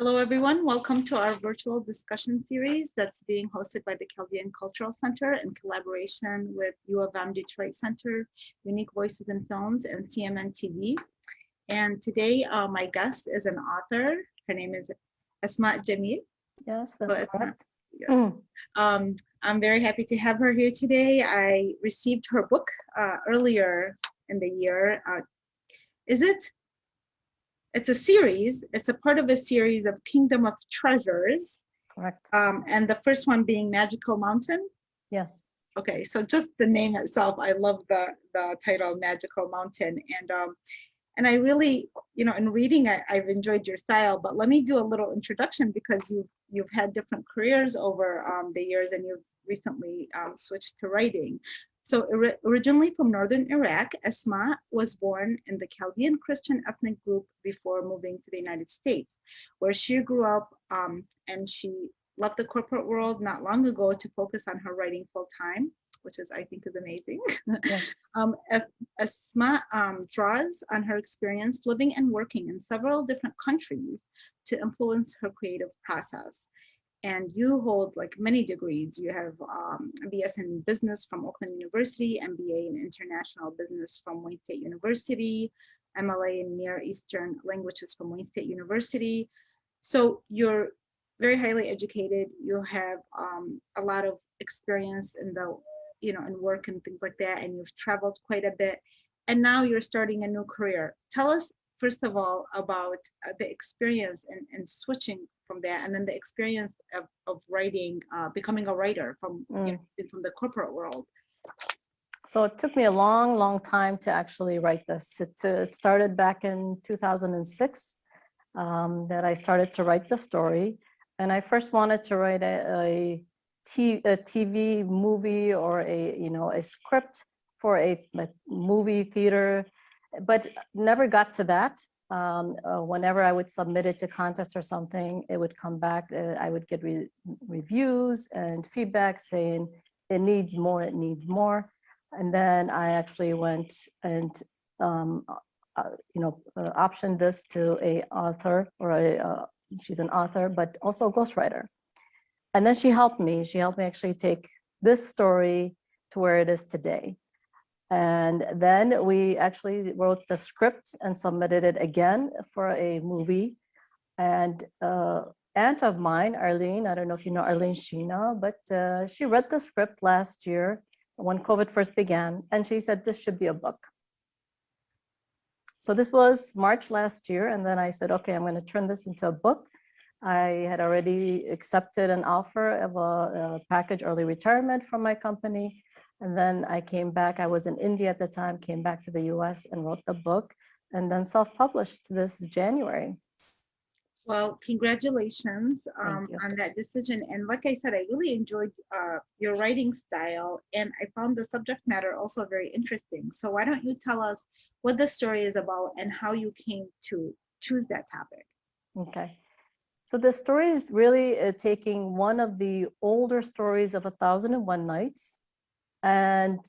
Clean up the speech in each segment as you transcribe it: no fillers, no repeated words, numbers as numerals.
Hello, everyone. Welcome to our virtual discussion series that's being hosted by the Chaldean Cultural Center in collaboration with U of M Detroit Center, Unique Voices in Films, and CMN TV. And today, my guest is an author. Her name is Asmaa Jamil. Yes, that's correct. I'm very happy to have her here today. I received her book earlier in the year. It's a series. It's a part of a series of Kingdom of Treasures. Correct. And the first one being Magical Mountain. Yes. Okay, so just the name itself, I love the title Magical Mountain. And I really, in reading, I've enjoyed your style, but let me do a little introduction because you've had different careers over the years and you've recently switched to writing. So originally from Northern Iraq, Asmaa was born in the Chaldean Christian ethnic group before moving to the United States, where she grew up and she left the corporate world not long ago to focus on her writing full time, which I think is amazing. Yes. Asmaa draws on her experience living and working in several different countries to influence her creative process. And you hold like many degrees. You have a BS in business from Oakland University, MBA in international business from Wayne State University, MLA in Near Eastern languages from Wayne State University. So you're very highly educated. You have a lot of experience in in work and things like that. And you've traveled quite a bit. And now you're starting a new career. Tell us, first of all, about the experience and switching from that, and then the experience of writing, becoming a writer from from the corporate world. So it took me a long time to actually write this. It started back in 2006 that I started to write the story. And I first wanted to write a TV movie or a script for a movie theater, but never got to that. Whenever I would submit it to contest or something, it would come back. I would get reviews and feedback saying it needs more, it needs more. And then I actually went and optioned this to a author or she's an author, but also a ghostwriter. And then she helped me. She helped me actually take this story to where it is today. And then we actually wrote the script and submitted it again for a movie. And aunt of mine, Arlene, I don't know if you know Arlene Sheena, but she read the script last year when COVID first began, and she said this should be a book. So this was March last year, and then I said, okay, I'm going to turn this into a book. I had already accepted an offer of a package early retirement from my company. And then I came back, I was in India at the time, came back to the US and wrote the book and then self-published this January. Well, congratulations on that decision. And like I said, I really enjoyed your writing style, and I found the subject matter also very interesting. So why don't you tell us what the story is about and how you came to choose that topic? Okay. So the story is really taking one of the older stories of 1001 Nights and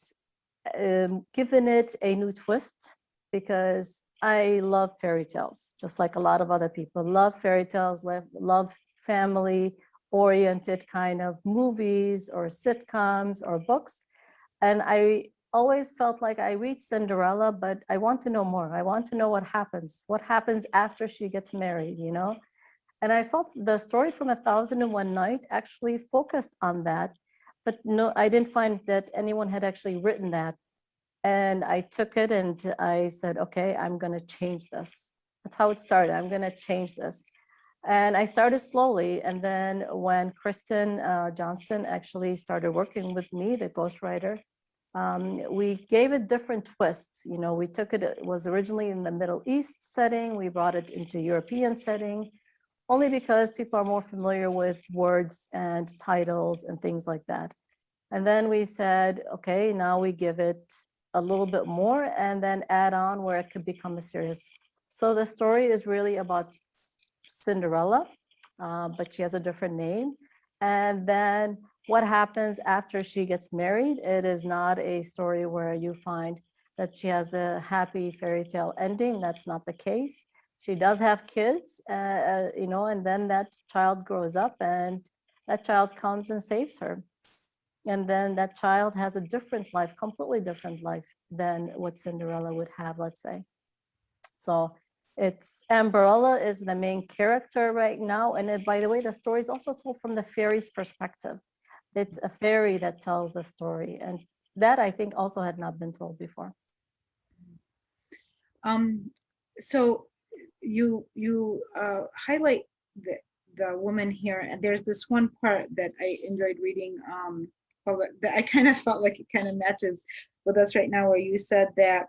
given it a new twist, because I love fairy tales, just like a lot of other people love fairy tales, love family-oriented kind of movies or sitcoms or books. And I always felt like I read Cinderella, but I want to know more. I want to know what happens after she gets married, And I felt the story from 1001 Night actually focused on that. But no, I didn't find that anyone had actually written that. And I took it and I said, okay, I'm going to change this. That's how it started. I'm going to change this. And I started slowly. And then when Kristen Johnson actually started working with me, the ghostwriter, we gave it different twists. We took it, it was originally in the Middle East setting. We brought it into European setting. Only because people are more familiar with words and titles and things like that. And then we said, okay, now we give it a little bit more and then add on where it could become a series. So the story is really about Cinderella, but she has a different name. And then what happens after she gets married? It is not a story where you find that she has the happy fairy tale ending. That's not the case. She does have kids, you know, and then that child grows up and that child comes and saves her. And then that child has a different life, completely different life than what Cinderella would have, let's say. So it's Amberella is the main character right now. And it, by the way, the story is also told from the fairy's perspective. It's a fairy that tells the story. And that I think also had not been told before. So you highlight the woman here, and there's this one part that I enjoyed reading. Well, that I kind of felt like it kind of matches with us right now, where you said that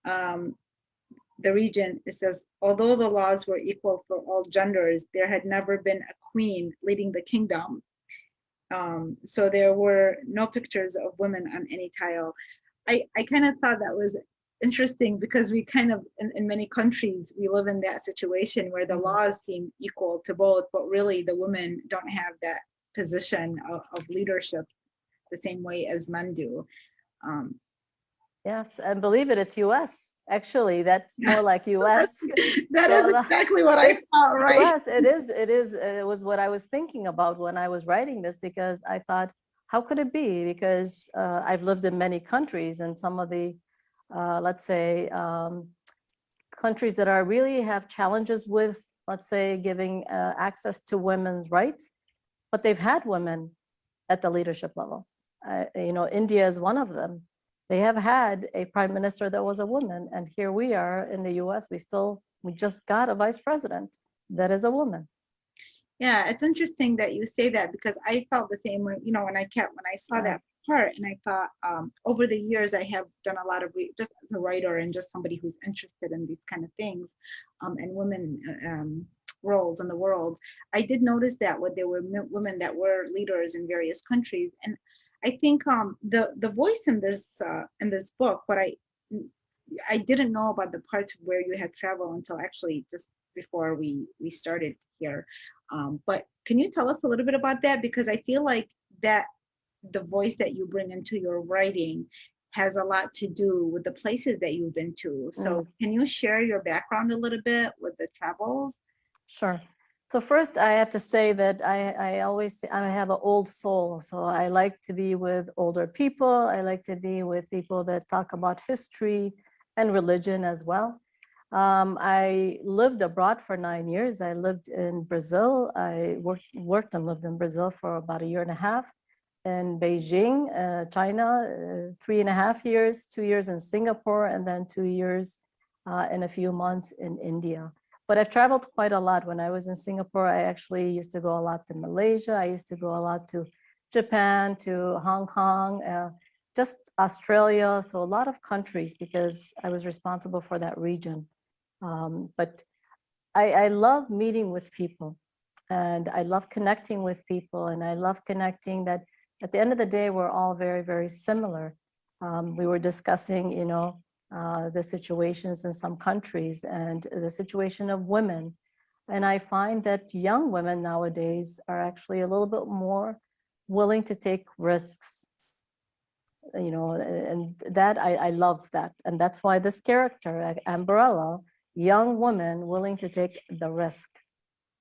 the region, it says, although the laws were equal for all genders, there had never been a queen leading the kingdom. So there were no pictures of women on any tile. I kind of thought that was interesting because we kind of, in many countries, we live in that situation where the laws seem equal to both, but really the women don't have that position of leadership the same way as men do. Yes, and believe it, it's US. Actually, that's more like US. That is exactly what I thought, right? US, it is. It was what I was thinking about when I was writing this, because I thought, how could it be? Because I've lived in many countries, and some of the, let's say, countries that are really have challenges with, let's say, giving access to women's rights, but they've had women at the leadership level. You know, India is one of them. They have had a prime minister that was a woman, and here we are in the US, we just got a vice president that is a woman. Yeah, it's interesting that you say that, because I felt the same way, you know, when I saw that part, and I thought over the years I have done a lot of just as a writer and just somebody who's interested in these kind of things, and women roles in the world. I did notice that when there were women that were leaders in various countries, and I think the voice in this book, but I didn't know about the parts where you had traveled until actually just before we started here. But can you tell us a little bit about that? Because I feel like that the voice that you bring into your writing has a lot to do with the places that you've been to. So can you share your background a little bit with the travels? Sure. So first, I have to say that I always say I have an old soul. So I like to be with older people. I like to be with people that talk about history and religion as well. I lived abroad for 9 years. I lived in Brazil. I worked and lived in Brazil for about 1.5 years. In Beijing, China, 3.5 years, 2 years in Singapore, and then 2 years and a few months in India. But I've traveled quite a lot. When I was in Singapore, I actually used to go a lot to Malaysia. I used to go a lot to Japan, to Hong Kong, just Australia. So a lot of countries, because I was responsible for that region. But I love meeting with people, and I love connecting with people, and I love connecting that at the end of the day, we're all very, very similar. We were discussing, you know, the situations in some countries and the situation of women. And I find that young women nowadays are actually a little bit more willing to take risks, you know, and that I love that. And that's why this character, Amberella, young woman willing to take the risk.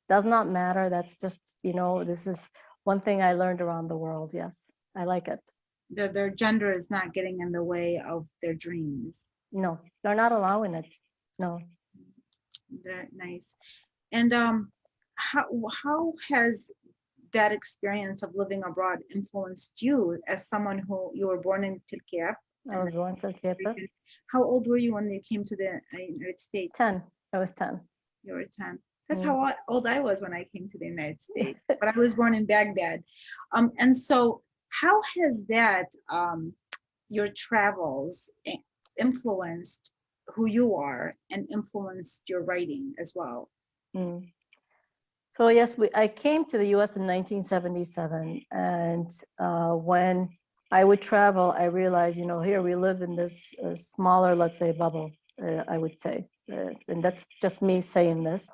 Does not matter. That's just, you know, this is one thing I learned around the world. Yes, I like it. Their gender is not getting in the way of their dreams. No, they're not allowing it. No. Very nice. And how has that experience of living abroad influenced you as someone who you were born in Turkey? I was born in Turkey. How old were you when you came to the United States? 10. I was 10. You were 10. That's how old I was when I came to the United States. But I was born in Baghdad. And so how has that, your travels influenced who you are and influenced your writing as well? So yes, I came to the US in 1977. And when I would travel, I realized, you know, here we live in this smaller, let's say, bubble, I would say. And that's just me saying this.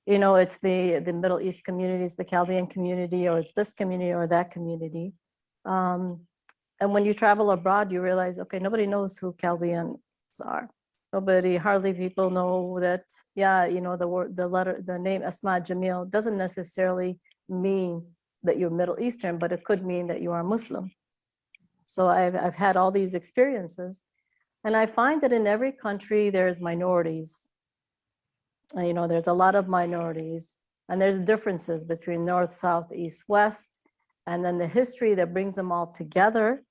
You know, it's the Middle East communities, the Chaldean community, or it's this community or that community. And when you travel abroad, you realize, okay, nobody knows who Chaldeans are. Nobody, hardly people know that, yeah, the word, the name Asmaa Jamil doesn't necessarily mean that you're Middle Eastern, but it could mean that you are Muslim. So I've had all these experiences, and I find that in every country there's minorities. There's a lot of minorities, and there's differences between North, South, East, West, and then the history that brings them all together.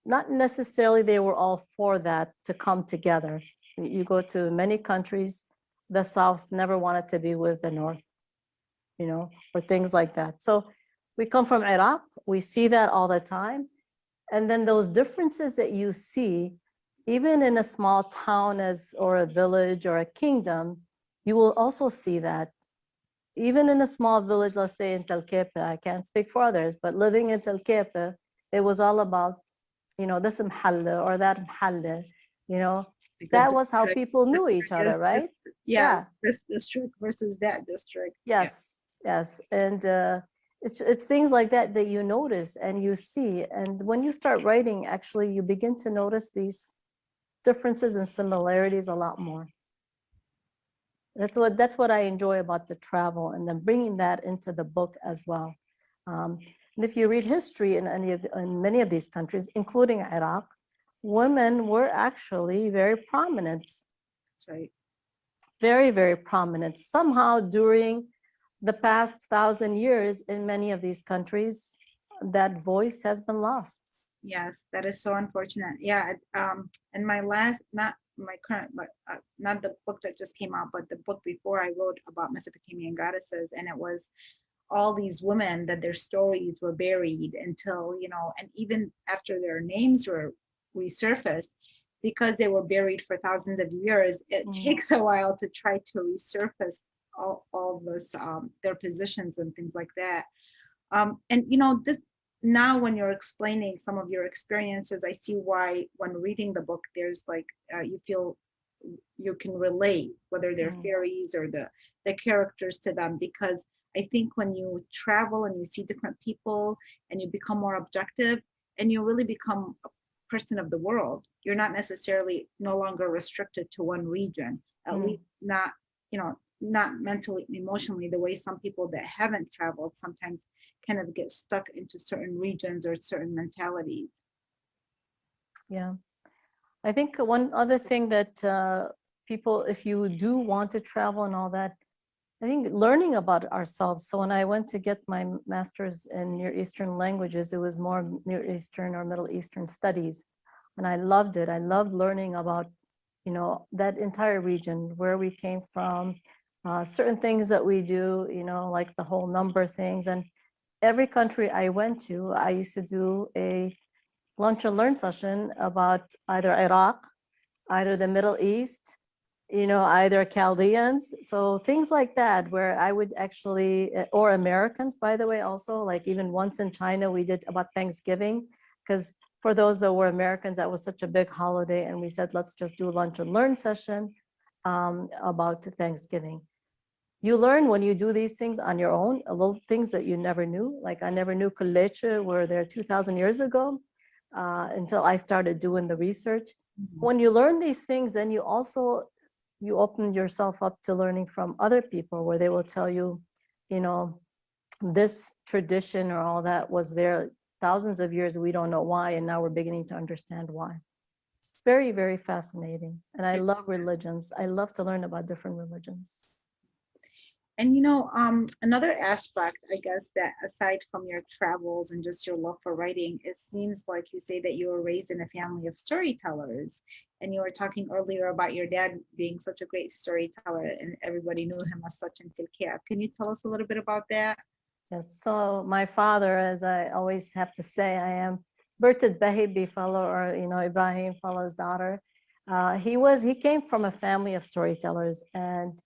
Not necessarily they were all for that to come together. You go to many countries, the South never wanted to be with the North, or things like that. So we come from Iraq, we see that all the time. And then those differences that you see, even in a small town or a village or a kingdom, you will also see that. Even in a small village, let's say in Tel Kepe, I can't speak for others, but living in Tel Kepe, it was all about, this mhalle or that mhalle, that was how people knew each other, right? Yeah, this district versus that district. Yes, yes. And it's things like that that you notice and you see. And when you start writing, actually, you begin to notice these differences and similarities a lot more. That's what I enjoy about the travel, and then bringing that into the book as well. And if you read history in many of these countries, including Iraq, women were actually very prominent. That's right. Very, very prominent. Somehow during the past 1,000 years in many of these countries, that voice has been lost. Yes, that is so unfortunate. Yeah, and my last, not my current, but not the book that just came out, but the book before, I wrote about Mesopotamian goddesses, and it was all these women that their stories were buried until, and even after their names were resurfaced, because they were buried for thousands of years, it takes a while to try to resurface all this, their positions and things like that. And this, now when you're explaining some of your experiences, I see why when reading the book, there's like, you feel you can relate, whether they're fairies or the characters to them, because I think when you travel and you see different people and you become more objective and you really become a person of the world, you're not necessarily no longer restricted to one region, at least not, not mentally, emotionally, the way some people that haven't traveled sometimes kind of get stuck into certain regions or certain mentalities. Yeah. I think one other thing that people, if you do want to travel and all that, I think learning about ourselves. So when I went to get my master's in Near Eastern languages, it was more Near Eastern or Middle Eastern studies. And I loved it. I loved learning about, that entire region, where we came from, certain things that we do, like the whole number things. And every country I went to, I used to do a lunch and learn session about either Iraq, either the Middle East, either Chaldeans. So things like that, where I would actually, or Americans, by the way, also, like even once in China, we did about Thanksgiving, because for those that were Americans, that was such a big holiday. And we said, let's just do a lunch and learn session about Thanksgiving. You learn when you do these things on your own, little things that you never knew. Like I never knew Kuleche were there 2,000 years ago until I started doing the research. When you learn these things, then you open yourself up to learning from other people, where they will tell you, this tradition or all that was there thousands of years. We don't know why, and now we're beginning to understand why. It's very, very fascinating. And I love religions. I love to learn about different religions. And another aspect, I guess, that aside from your travels and just your love for writing, it seems like you say that you were raised in a family of storytellers. And you were talking earlier about your dad being such a great storyteller, and everybody knew him as such in Tilkia. Can you tell us a little bit about that? Yes. So my father, as I always have to say, I am Bertid Bahibi fellow, or Ibrahim fellow's daughter. He came from a family of storytellers, and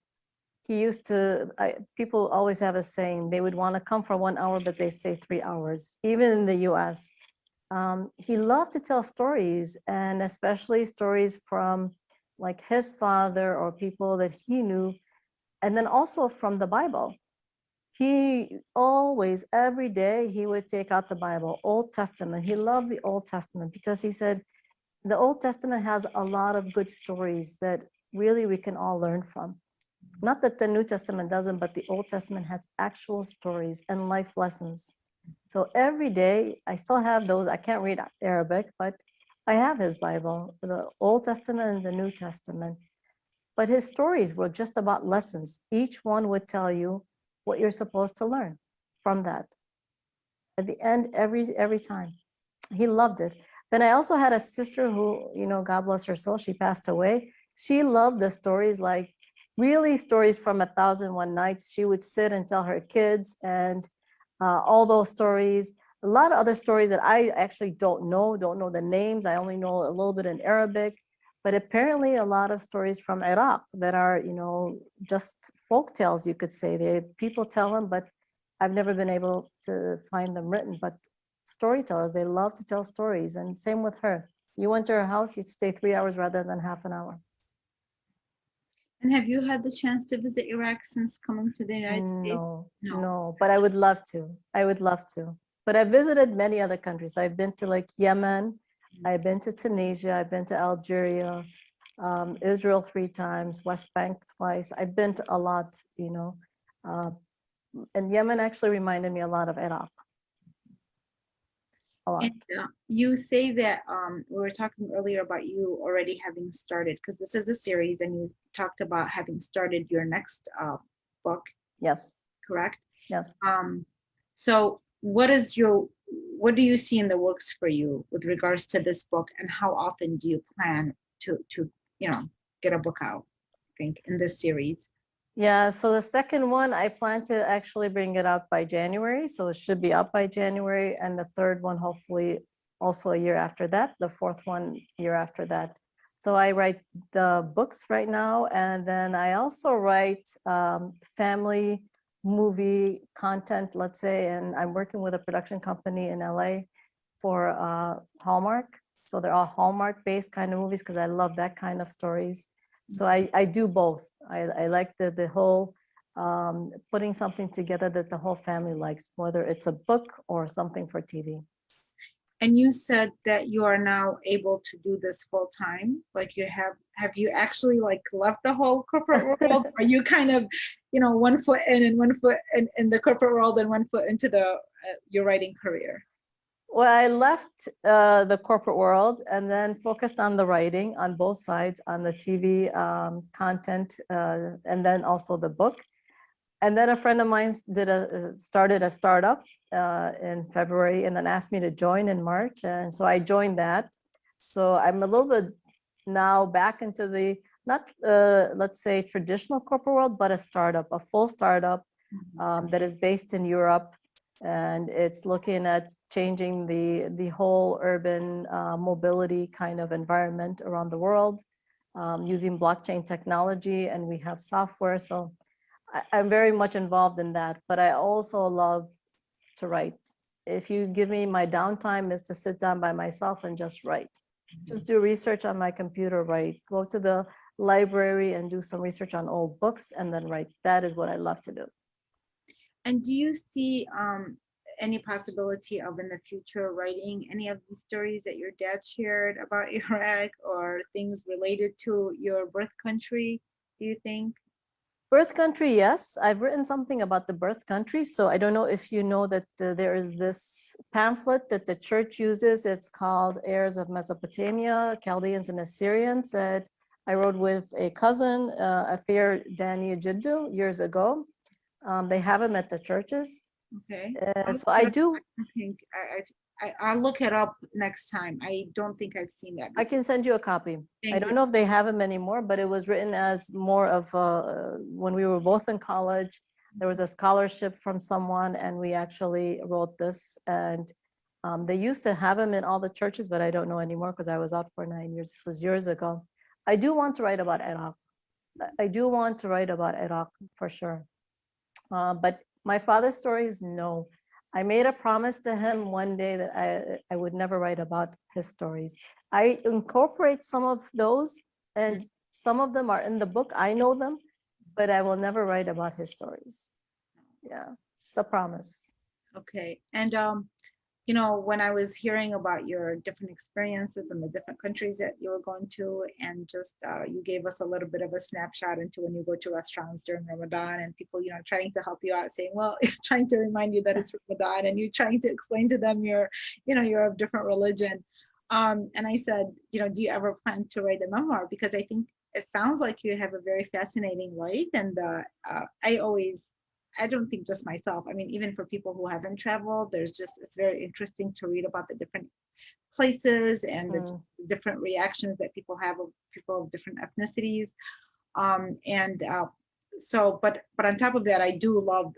he used to, people always have a saying, they would want to come for 1 hour, but they stay 3 hours, even in the US. He loved to tell stories, and especially stories from like his father or people that he knew, and then also from the Bible. He always, every day, he would take out the Bible, Old Testament. He loved the Old Testament because he said, the Old Testament has a lot of good stories that really we can all learn from. Not that the New Testament doesn't, but the Old Testament has actual stories and life lessons. So every day I still have those. I can't read Arabic, but I have his Bible, the Old Testament and the New Testament. But his stories were just about lessons. Each one would tell you what you're supposed to learn from that. At the end, every time. He loved it. Then I also had a sister who, God bless her soul, she passed away. She loved the stories, like really stories from 1001 Nights. She would sit and tell her kids and all those stories. A lot of other stories that I actually don't know the names. I only know a little bit in Arabic, but apparently a lot of stories from Iraq that are, just folk tales, you could say. People tell them, but I've never been able to find them written. But storytellers, they love to tell stories, and same with her. You went to her house, you'd stay 3 hours rather than half an hour. And have you had the chance to visit Iraq since coming to the United States? No, but I would love to. I would love to. But I've visited many other countries. I've been to like Yemen, I've been to Tunisia, I've been to Algeria, Israel 3 times, West Bank twice. I've been to a lot, and Yemen actually reminded me a lot of Iraq. A lot. And you say that we were talking earlier about you already having started, because this is a series, and you talked about having started your next book. Yes. Correct? Yes. So what do you see in the works for you with regards to this book, and how often do you plan to get a book out, I think, in this series? Yeah, so the second one, I plan to actually bring it out by January. So it should be up by January. And the third one, hopefully also a year after that, the fourth one year after that. So I write the books right now. And then I also write family movie content, let's say, and I'm working with a production company in LA for Hallmark. So they're all Hallmark-based kind of movies because I love that kind of stories. So I do both. I like the whole putting something together that the whole family likes, whether it's a book or something for TV. And you said that you are now able to do this full time. Like have you actually like left the whole corporate world? Are you kind of, 1 foot in and 1 foot in the corporate world and 1 foot into your writing career? Well, I left the corporate world and then focused on the writing on both sides, on the TV content, and then also the book. And then a friend of mine started a startup in February and then asked me to join in March. And so I joined that. So I'm a little bit now back into the, not let's say traditional corporate world, but a startup, a full startup that is based in Europe. And it's looking at changing the whole urban mobility kind of environment around the world using blockchain technology, and we have software. So I'm very much involved in that, but I also love to write. If you give me my downtime is to sit down by myself and just write. Just do research on my computer, write. Go to the library and do some research on old books and then write. That is what I love to do. And do you see any possibility of in the future writing any of the stories that your dad shared about Iraq or things related to your birth country, do you think? Birth country, yes. I've written something about the birth country. So I don't know if you know that there is this pamphlet that the church uses. It's called Heirs of Mesopotamia, Chaldeans and Assyrians, that I wrote with a cousin, Afir Dani Jiddu, years ago. They have them at the churches. Okay. So I do. I think I'll look it up next time. I don't think I've seen that before. I can send you a copy. I don't know if they have them anymore, but it was written as more of when we were both in college. There was a scholarship from someone, and we actually wrote this. And they used to have them in all the churches, but I don't know anymore because I was out for 9 years. This was years ago. I do want to write about Iraq. I do want to write about Iraq for sure. But my father's stories, no. I made a promise to him one day that I would never write about his stories. I incorporate some of those, and some of them are in the book. I know them, but I will never write about his stories. Yeah, it's a promise. Okay. And you know, when I was hearing about your different experiences in the different countries that you were going to, and just you gave us a little bit of a snapshot into when you go to restaurants during Ramadan and people, you know, trying to help you out, saying, well, trying to remind you that it's Ramadan, and you trying to explain to them you're, you know, you're of different religion. And I said, you know, do you ever plan to write a memoir? Because I think it sounds like you have a very fascinating life. And I don't think just myself, I mean, even for people who haven't traveled, it's very interesting to read about the different places and the different reactions that people have of people of different ethnicities. But on top of that, I do love,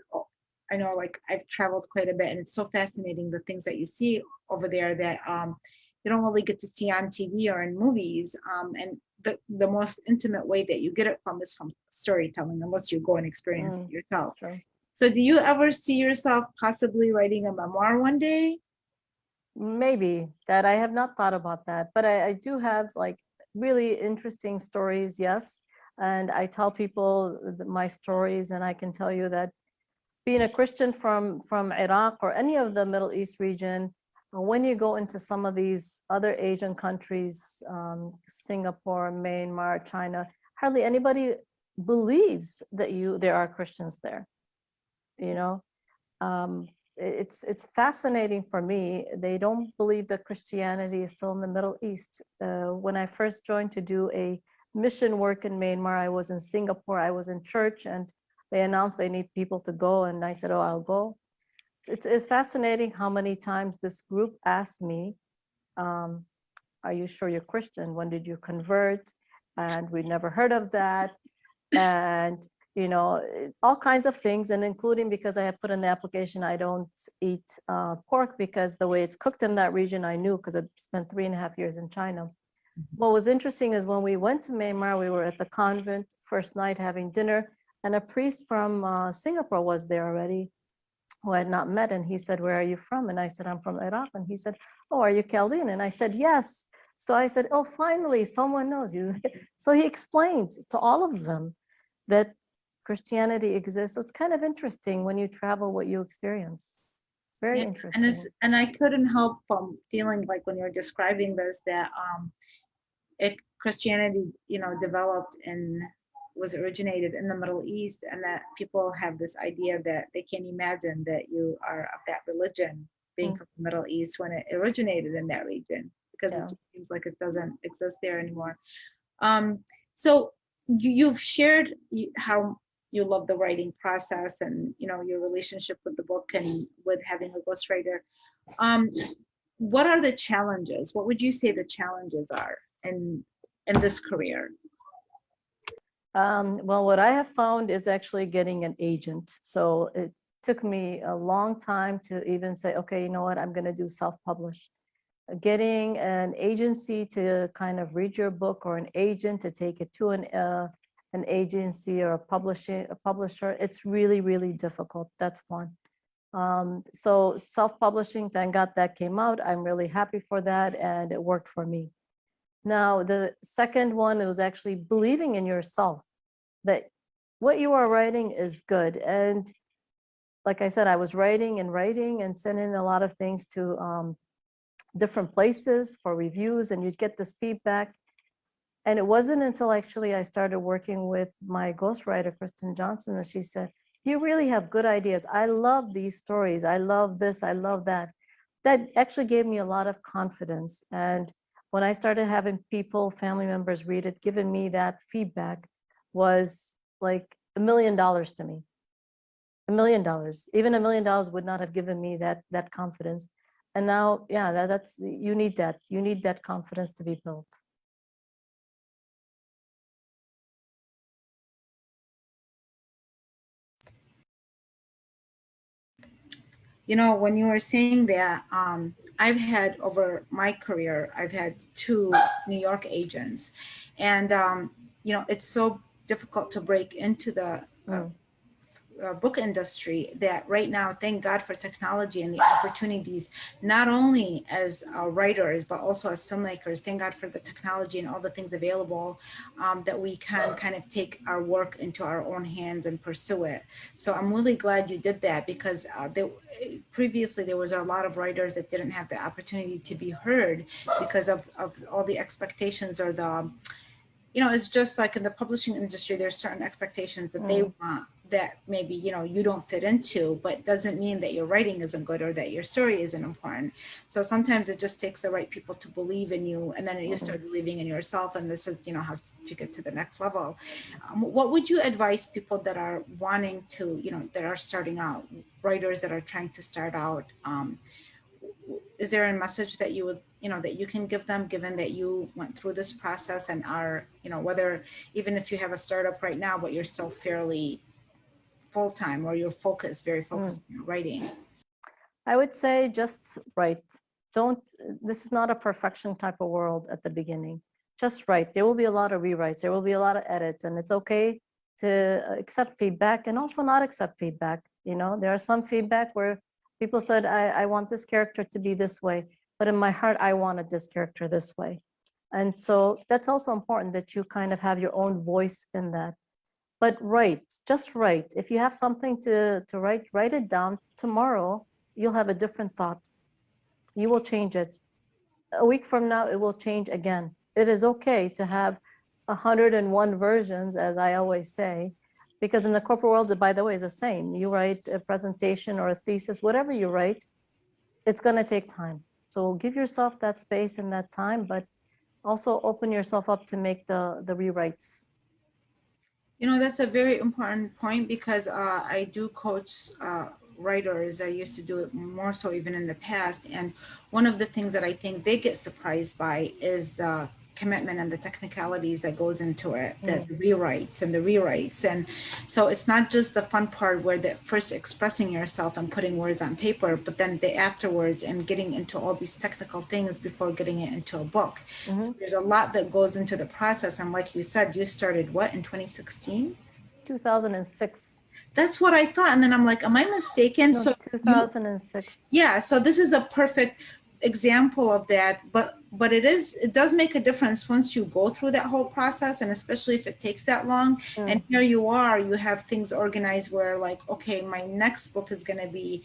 I know, like, I've traveled quite a bit, and it's so fascinating the things that you see over there that you don't really get to see on TV or in movies. And the most intimate way that you get it from is from storytelling, unless you go and experience it yourself. So do you ever see yourself possibly writing a memoir one day? Maybe. That I have not thought about that, but I do have like really interesting stories, yes. And I tell people my stories, and I can tell you that being a Christian from Iraq or any of the Middle East region, when you go into some of these other Asian countries, Singapore, Myanmar, China, hardly anybody believes that there are Christians there. You know, it's fascinating for me. They don't believe that Christianity is still in the Middle East. When I first joined to do a mission work in Myanmar, I was in Singapore, I was in church, and they announced they need people to go, and I said, oh, I'll go. It's fascinating how many times this group asked me, are you sure you're Christian? When did you convert? And we never heard of that. And you know, all kinds of things, and including because I have put in the application, I don't eat pork because the way it's cooked in that region, I knew because I spent 3.5 years in China. What was interesting is when we went to Myanmar, we were at the convent first night having dinner, and a priest from Singapore was there already who I had not met. And he said, where are you from? And I said, I'm from Iraq. And he said, oh, are you Chaldean? And I said, yes. So I said, oh, finally, someone knows you. So he explained to all of them that Christianity exists. So it's kind of interesting when you travel what you experience. Very interesting. And I couldn't help from feeling like when you're describing this that Christianity, you know, developed and was originated in the Middle East, and that people have this idea that they can't imagine that you are of that religion being from the Middle East when it originated in that region, because it seems like it doesn't exist there anymore. So you've shared how you love the writing process and, you know, your relationship with the book and with having a ghostwriter. What are the challenges? What would you say the challenges are in this career? Well, what I have found is actually getting an agent. So it took me a long time to even say, okay, you know what, I'm going to do self-publish. Getting an agency to kind of read your book, or an agent to take it to an agency or a publisher, it's really, really difficult. That's one. So self-publishing, thank God that came out. I'm really happy for that, and it worked for me. Now, the second one was actually believing in yourself, that what you are writing is good. And like I said, I was writing and sending a lot of things to different places for reviews, and you'd get this feedback. And it wasn't until actually I started working with my ghostwriter, Kristen Johnson, that she said, you really have good ideas. I love these stories. I love this. I love that. That actually gave me a lot of confidence. And when I started having people, family members read it, giving me that feedback was like $1 million to me. $1 million. Even $1 million would not have given me that confidence. And now, yeah, that's, you need that. You need that confidence to be built. You know, when you were saying that, I've had, over my career, I've had 2 New York agents, and you know, it's so difficult to break into the book industry, that right now, thank God for technology and the opportunities, not only as writers, but also as filmmakers. Thank God for the technology and all the things available, that we can kind of take our work into our own hands and pursue it. So I'm really glad you did that, because previously there was a lot of writers that didn't have the opportunity to be heard because of all the expectations, or the, it's just like in the publishing industry, there's certain expectations that they want that maybe, you don't fit into, but doesn't mean that your writing isn't good or that your story isn't important. So sometimes it just takes the right people to believe in you, and then you start believing in yourself, and this is, how to get to the next level. What would you advise people that are wanting to, that are starting out, writers that are trying to start out? Is there a message that you would, that you can give them, given that you went through this process and are, whether, even if you have a startup right now, but you're still fairly full-time, or you're very focused on writing? I would say just write. This is not a perfection type of world at the beginning. Just write. There will be a lot of rewrites. There will be a lot of edits, and it's okay to accept feedback and also not accept feedback. There are some feedback where people said, I want this character to be this way, but in my heart, I wanted this character this way. And so that's also important, that you kind of have your own voice in that. But write, just write. If you have something to write it down. Tomorrow, you'll have a different thought. You will change it. A week from now, it will change again. It is okay to have 101 versions, as I always say, because in the corporate world, by the way, is the same. You write a presentation or a thesis, whatever you write, it's going to take time. So give yourself that space and that time, but also open yourself up to make the rewrites. That's a very important point, because I do coach writers. I used to do it more so even in the past. And one of the things that I think they get surprised by is the commitment and the technicalities that goes into it, the rewrites. And so it's not just the fun part where the first expressing yourself and putting words on paper, but then the afterwards and getting into all these technical things before getting it into a book. So there's a lot that goes into the process. And like you said, you started what, in 2016? 2006. That's what I thought. And then I'm like, am I mistaken? No, So 2006. yeah, so this is a perfect example of that, but it does make a difference once you go through that whole process, and especially if it takes that long. And here you have things organized where, like, okay, my next book is going to be,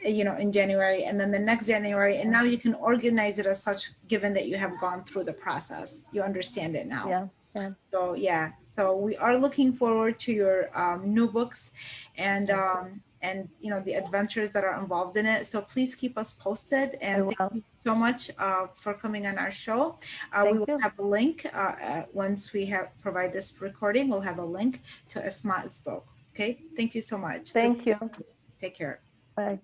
in January, and then the next January, and now you can organize it as such, given that you have gone through the process. You understand it now. Yeah. So we are looking forward to your new books, and the adventures that are involved in it. So please keep us posted, and thank you so much for coming on our show. We will have a link once we provide this recording. We'll have a link to Asmaa's book. Okay, thank you so much. Thank you. Take care. Bye.